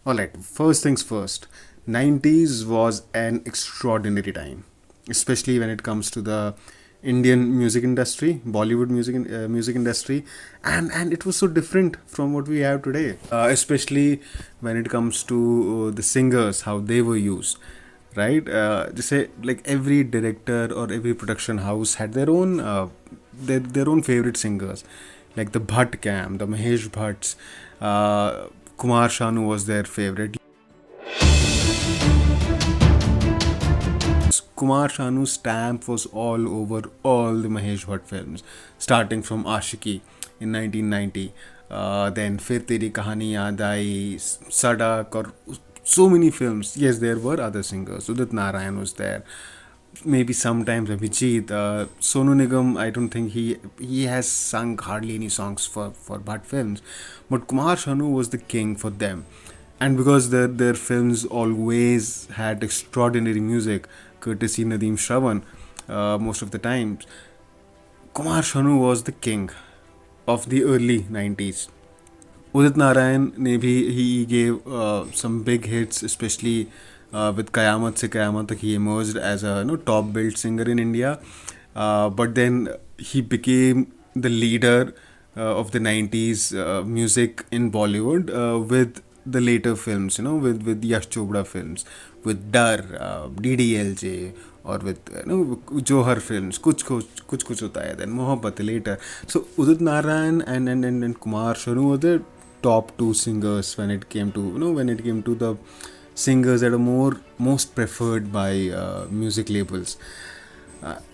All right, first things first. 90s was an extraordinary time, especially when it comes to the Indian music industry, Bollywood music industry, and it was so different from what we have today. Especially when it comes to the singers, how they were used, right? Just say like every director or every production house had their own favorite singers, like the Bhatt Cam, the Mahesh Bhatts. Kumar Sanu was their favorite. Kumar Shanu's stamp was all over all the Mahesh Bhatt films, starting from Ashiki in 1990, then Fir Teri Kahani Yaad Aayi, Sadak, or so many films. Yes, there were other singers. Udit Narayan was there. Maybe sometimes Abhijit, Sonu Nigam. I don't think he has sung hardly any songs for Bhatt films, but Kumar Sanu was the king for them, and because their films always had extraordinary music, courtesy Nadeem Shravan, most of the times, Kumar Sanu was the king of the early 90s. Udit Narayan ne bhi he gave some big hits, especially with Kayamat Se Kayamat Tak. He emerged as a top built singer in India, but then he became the leader of the 90s music in Bollywood with the later films, with Yash Chopra films, with Dar, DDLJ, or with Johar films, Kuch Hota Hai, then Mohabbat later. So Udit Narayan and Kumar Sanu were the top two singers when it came to the singers that are most preferred by music labels.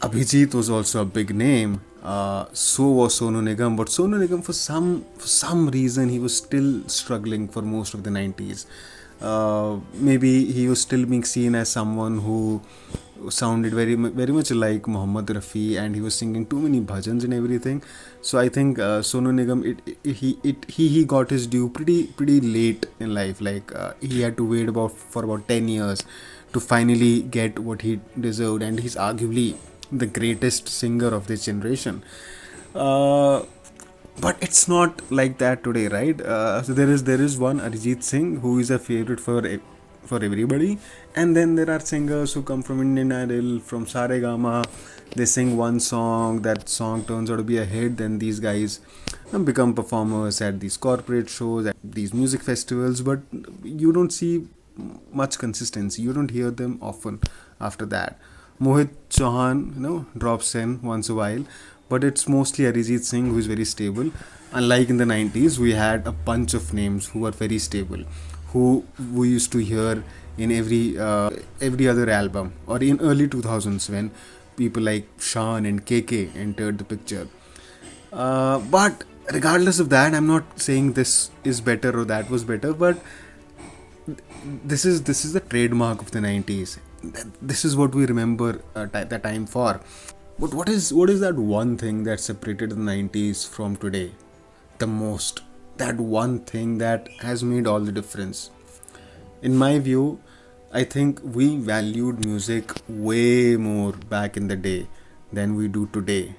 Abhijit was also a big name. So was Sonu Nigam, but Sonu Nigam for some reason he was still struggling for most of the 90s. Maybe he was still being seen as someone who sounded very much like Muhammad Rafi, and he was singing too many bhajans and everything. So I think Sonu Nigam he got his due pretty late in life. Like he had to wait for about 10 years to finally get what he deserved, and he's arguably the greatest singer of this generation. Uh, but it's not like that today, right? So there is one Arijit Singh who is a favorite for everybody, and then there are singers who come from Indian Idol, from Saregama. They sing one song, that song turns out to be a hit, then these guys become performers at these corporate shows, at these music festivals, but you don't see much consistency. You don't hear them often after that. Mohit Chauhan, drops in once a while, but it's mostly Arijit Singh who is very stable. Unlike in the 90s, we had a bunch of names who were very stable, who we used to hear in every other album, or in early 2000s when people like Shan and KK entered the picture. But regardless of that, I'm not saying this is better or that was better, but this is the trademark of the 90s. This is what we remember the time for. But what is that one thing that separated the 90s from today the most? That one thing that has made all the difference. In my view, I think we valued music way more back in the day than we do today,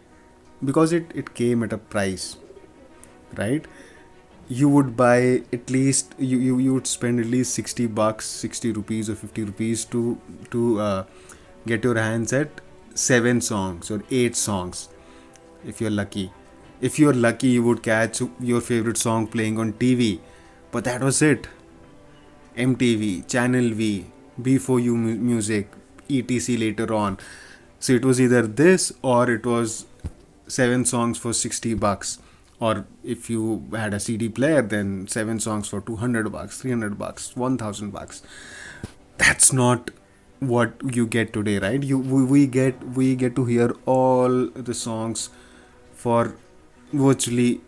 because it came at a price, right? You would buy at least you would spend at least 60 bucks, 60 rupees or 50 rupees to get your hands at 7 songs or 8 songs, if you're lucky. If you're lucky, you would catch your favorite song playing on TV, but that was it. MTV, Channel V, B4U Music, etc. later on. So it was either this or it was 7 songs for 60 bucks. Or if you had a CD player, then 7 songs for 200 bucks, 300 bucks, 1000 bucks. That's not what you get today, right? We get to hear all the songs for virtually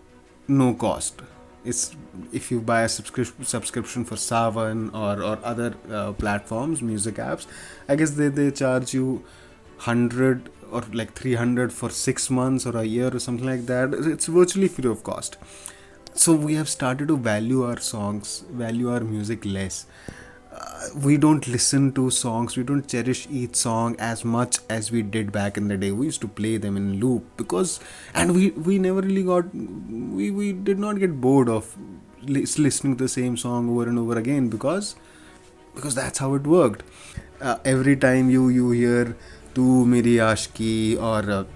no cost. It's if you buy a subscription for Savan or other platforms, music apps, I guess they charge you 100 or like 300 for 6 months or a year or something like that. It's virtually free of cost. So we have started to value our songs, value our music less. We don't listen to songs, we don't cherish each song as much as we did back in the day. We used to play them in loop, because and we never really got we did not get bored of listening to the same song over and over again, because that's how it worked. Every time you hear तू मेरी आशिकी और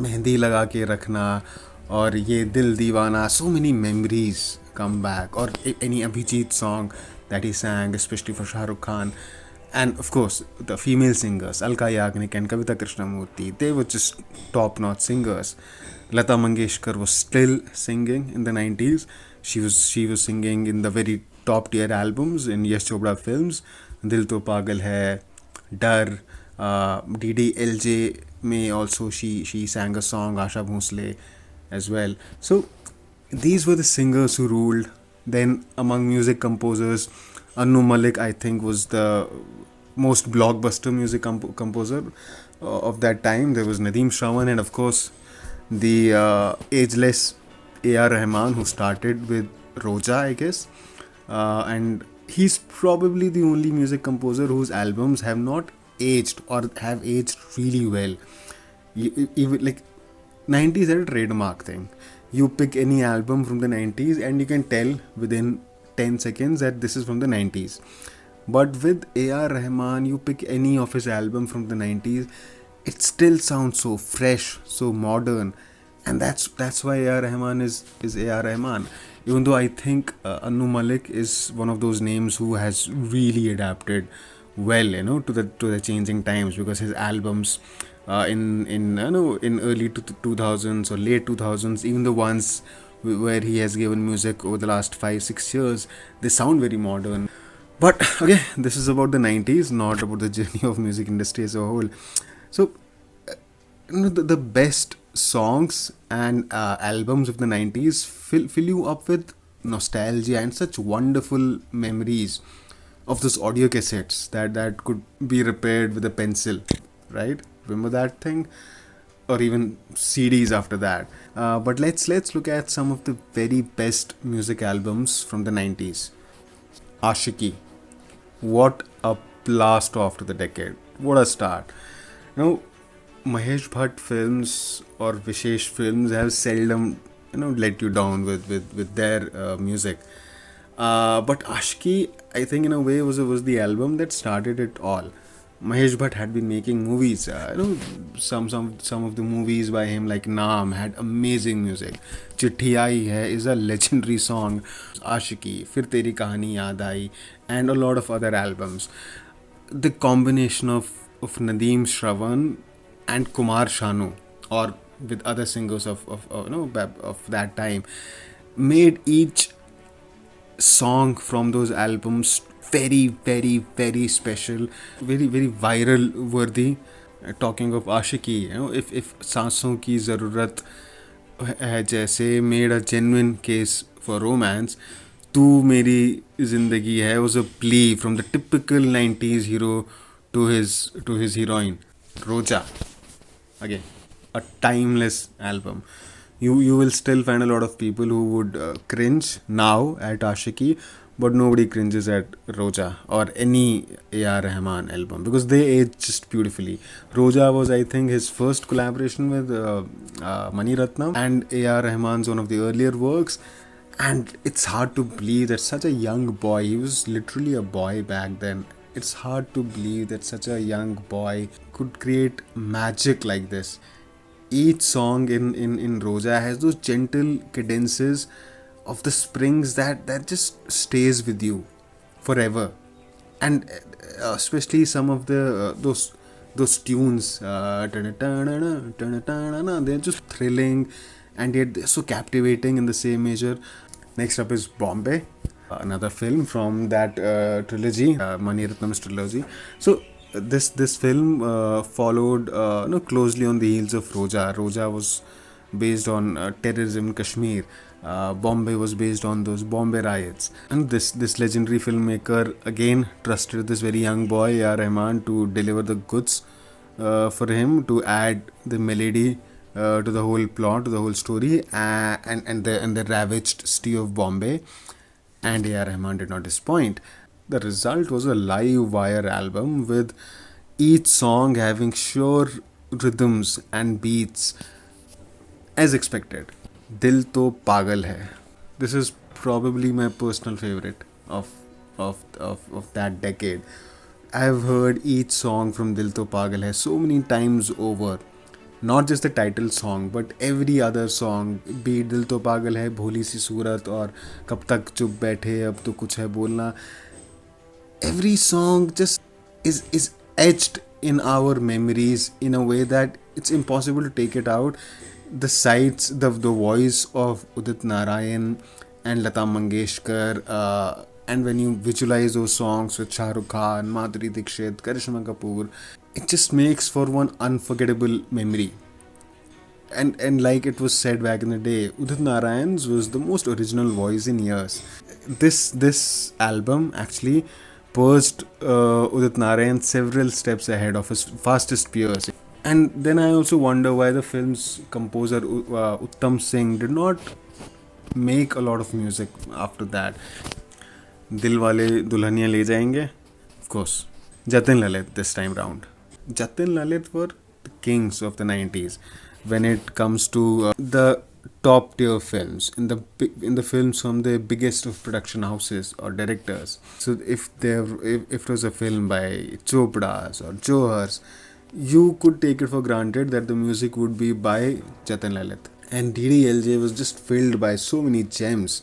मेहंदी लगा के रखना और ये दिल दीवाना, so many memories come back. Or any Abhijit song that he sang especially for Shah Rukh Khan. And of course the female singers Alka Yagnik and Kavita Krishnamurti, they were just top notch singers. Lata Mangeshkar was still singing in the 90s. She was singing in the very top tier albums in Yash Chopra films. Dil To Pagal Hai, Dar, DDLJ may also she sang a song, Asha Bhosle as well. So these were the singers who ruled. Then among music composers, Anu Malik I think was the most blockbuster music composer of that time. There was Nadeem Shravan, and of course the ageless A.R. Rahman, who started with Roja, I guess. And he's probably the only music composer whose albums have not aged or have aged really well. Even like 90s are a trademark thing. You pick any album from the 90s and you can tell within 10 seconds that this is from the 90s. But with A.R. Rahman, you pick any of his album from the 90s, it still sounds so fresh, so modern. And that's why A.R. Rahman is A.R. Rahman. Even though I think Anu Malik is one of those names who has really adapted well, to the changing times, because his albums in early 2000s or late 2000s, even the ones where he has given music over the last 5-6 years, they sound very modern. But okay, this is about the 90s, not about the journey of music industry as a whole. So the best songs and albums of the 90s fill you up with nostalgia and such wonderful memories of those audio cassettes that could be repaired with a pencil, right? Remember that thing? Or even CDs after that. But let's look at some of the very best music albums from the 90s. Ashiki. What a blast off to the decade. What a start. Mahesh Bhatt films or Vishesh films have seldom let you down with their music. But Ashki, I think in a way was the album that started it all. Mahesh Bhatt had been making movies. Some of the movies by him, like Naam, had amazing music. Chithi Aayi Hai is a legendary song. Ashiki, Fir Teri Kahani Yaad Aayi, and a lot of other albums. The combination of Nadeem Shravan and Kumar Sanu, or with other singers of that time, made each song from those albums very, very, very special, very, very viral worthy. Talking of Ashiki, if सांसों की ज़रूरत है जैसे made a genuine case for romance, तू मेरी जिंदगी है was a plea from the typical 90s hero to his heroine Roja. Again, a timeless album. You will still find a lot of people who would cringe now at Ashiki, but nobody cringes at Roja or any A.R. Rahman album, because they age just beautifully. Roja was, I think, his first collaboration with Mani Ratnam, and A.R. Rahman's one of the earlier works. And it's hard to believe that such a young boy, he was literally a boy back then. It's hard to believe that such a young boy could create magic like this. Each song in Roja has those gentle cadences of the springs that just stays with you forever. And especially some of the those tunes, they're just thrilling, and yet they're so captivating in the same measure. Next up is Bombay, another film from that trilogy, Mani Ratnam's trilogy. So this film followed closely on the heels of Roja. Roja was based on terrorism in Kashmir. Bombay was based on those Bombay riots. And this legendary filmmaker again trusted this very young boy A.R. Rahman to deliver the goods for him, to add the melody to the whole plot, to the whole story, and the ravaged city of Bombay. And A.R. Rahman did not disappoint. The result was a live wire album with each song having sure rhythms and beats as expected. Dil To Pagal Hai. This is probably my personal favorite of that decade. I've heard each song from Dil To Pagal Hai so many times over. Not just the title song, but every other song. Be it Dil To Pagal Hai, Bholi Si Surat, or Kab Tak Chup Baithe, Ab To Kuch Hai Bolna. Every song just is etched in our memories in a way that it's impossible to take it out. The sights, the voice of Udit Narayan and Lata Mangeshkar, and when you visualize those songs with Shah Rukh Khan, Madhuri Dixit, Karishma Kapoor, it just makes for one unforgettable memory. And like it was said back in the day, Udit Narayan's was the most original voice in years. This album actually posed Udit Narayan several steps ahead of his fastest peers. And then I also wonder why the film's composer Uttam Singh did not make a lot of music after that. Dil Wale Dulhaniya Le Jayenge, of course, Jatin Lalit this time round. Jatin Lalit were the kings of the 90s when it comes to the top tier films in the films from the biggest of production houses or directors. So if it was a film by Chopra's or Johars, you could take it for granted that the music would be by Jatin Lalit. And DDLJ was just filled by so many gems.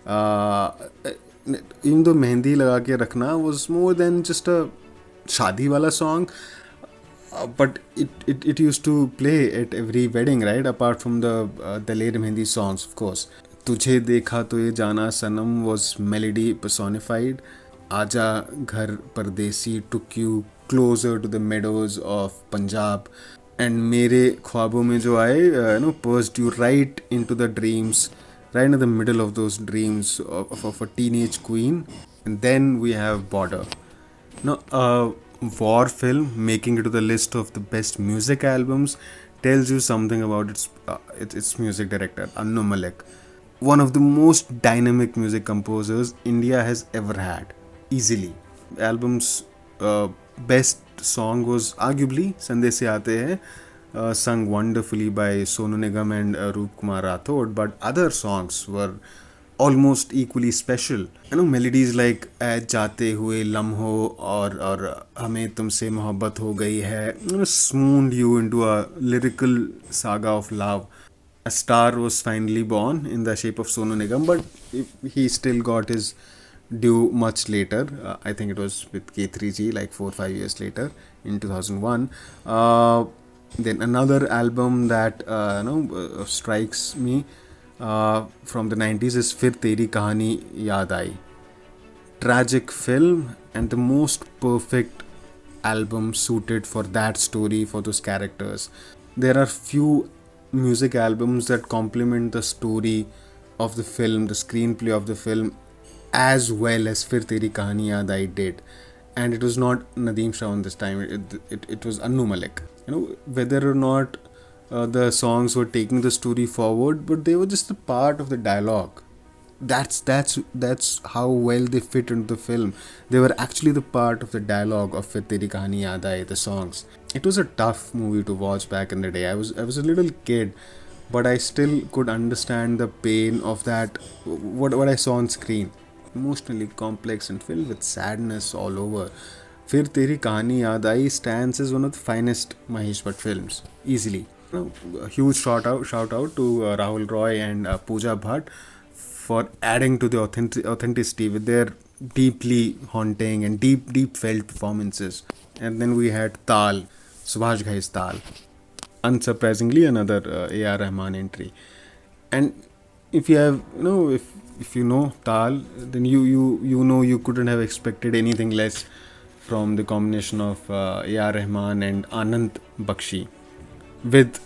Uh, even though Mehndi Laga Ke Rakhna was more than just a shadi wala song, but it used to play at every wedding, right? Apart from the Daler Mehndi songs, of course. तुझे देखा तो ये जाना सनम was melody personified. आजा घर परदेसी took you closer to the meadows of Punjab. And मेरे ख्वाबों में जो आए, pushed you right into the dreams, right in the middle of those dreams of a teenage queen. And then we have Border. Now, a war film making it to the list of the best music albums tells you something about its music director, Annu Malik, one of the most dynamic music composers India has ever had, easily. Album's best song was arguably Sande Se Aate Hai, sung wonderfully by Sonu Nigam and Roop Kumar Rathod, but other songs were almost equally special. Melodies like ऐ जाते हुए लम्हो और हमें तुमसे मोहब्बत हो गई है, swooned you into a lyrical saga of love. A star was finally born in the shape of Sonu Nigam, but he still got his due much later. I think it was with K3G, like 4 or 5 years later in 2001. Then another album that strikes me from the 90s is Fir Teri Kahani Yaad Aayi. Tragic film and the most perfect album suited for that story, for those characters. There are few music albums that complement the story of the film, the screenplay of the film, as well as Fir Teri Kahani Yaad Aayi did. And it was not Nadeem Shravan this time, it was Annu Malik. Whether or not the songs were taking the story forward, but they were just a part of the dialogue. That's how well they fit into the film. They were actually the part of the dialogue of Fir Teri Kahani Yaad Aayi, the songs. It was a tough movie to watch back in the day. I was a little kid, but I still could understand the pain of that, what I saw on screen. Emotionally complex and filled with sadness all over. Fir Teri Kahani Yaad Aayi stands as one of the finest Mahesh Bhatt films, easily. A huge shout out to Rahul Roy and Pooja Bhatt for adding to the authenticity with their deeply haunting and deep felt performances. And then we had Taal, Subhash Ghai's Taal. Unsurprisingly, another A.R. Rahman entry. And if you have, if you know Taal, then you know you couldn't have expected anything less from the combination of A.R. Rahman and Anand Bakshi, with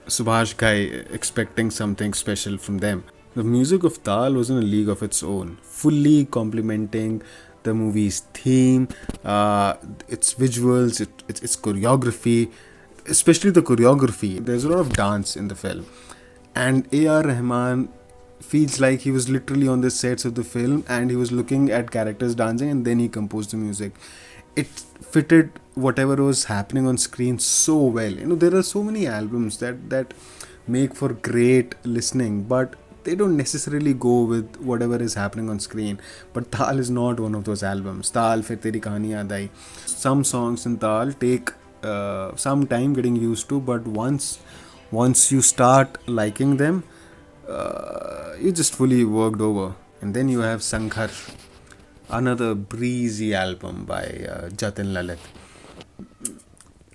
Subhash Ghai expecting something special from them. The music of Taal was in a league of its own, fully complementing the movie's theme, its visuals, its choreography, especially the choreography. There's a lot of dance in the film. And A.R. Rahman feels like he was literally on the sets of the film and he was looking at characters dancing and then he composed the music. It fitted whatever was happening on screen so well. There are so many albums that make for great listening, but they don't necessarily go with whatever is happening on screen. But Tal is not one of those albums. Tal, Fir Teri Kahani Yaad Aayi. Some songs in Tal take some time getting used to, but once you start liking them, you just fully worked over. And then you have Sangharsh, another breezy album by Jatin Lalit.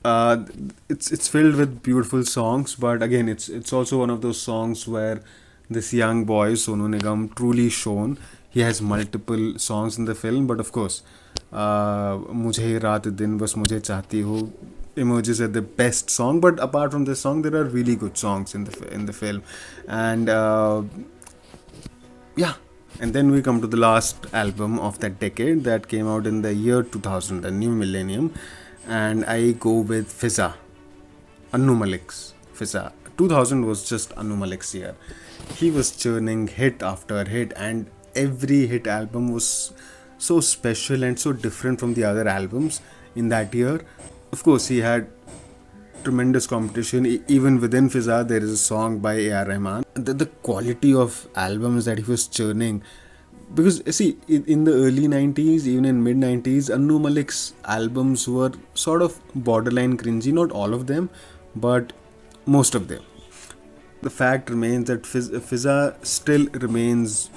uh, it's filled with beautiful songs, but again, it's also one of those songs where this young boy Sonu Nigam truly shone. He has multiple songs in the film, but of course, Mujhe Hi Raat Din Bas Mujhe Chahti Ho emerges as the best song. But apart from this song, there are really good songs in the film, and yeah. And then we come to the last album of that decade that came out in the year 2000, the new millennium, and I go with Fizza, Anu Malik's Fizza. 2000 was just Anu Malik's year. He was churning hit after hit, and every hit album was so special and so different from the other albums in that year. Of course, he had tremendous competition. Even within Fizza, there is a song by A.R. Rahman. The quality of albums that he was churning, because see, in the early 90s, even in mid 90s, Anu Malik's albums were sort of borderline cringy. Not all of them, but most of them. The fact remains that Fizza still remains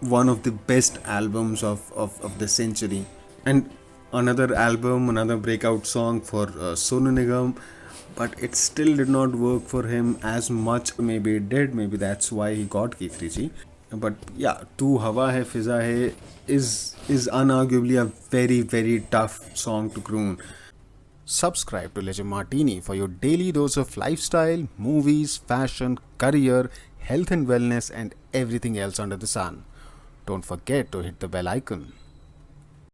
one of the best albums of the century. And another album, another breakout song for Sonu Nigam, but it still did not work for him as much. Maybe it did, maybe that's why he got K3G. But yeah, Tu Hawa Hai Fizza Hai is unarguably a very, very tough song to croon. Subscribe to Legend Martini for your daily dose of lifestyle, movies, fashion, career, health and wellness, and everything else under the sun. Don't forget to hit the bell icon.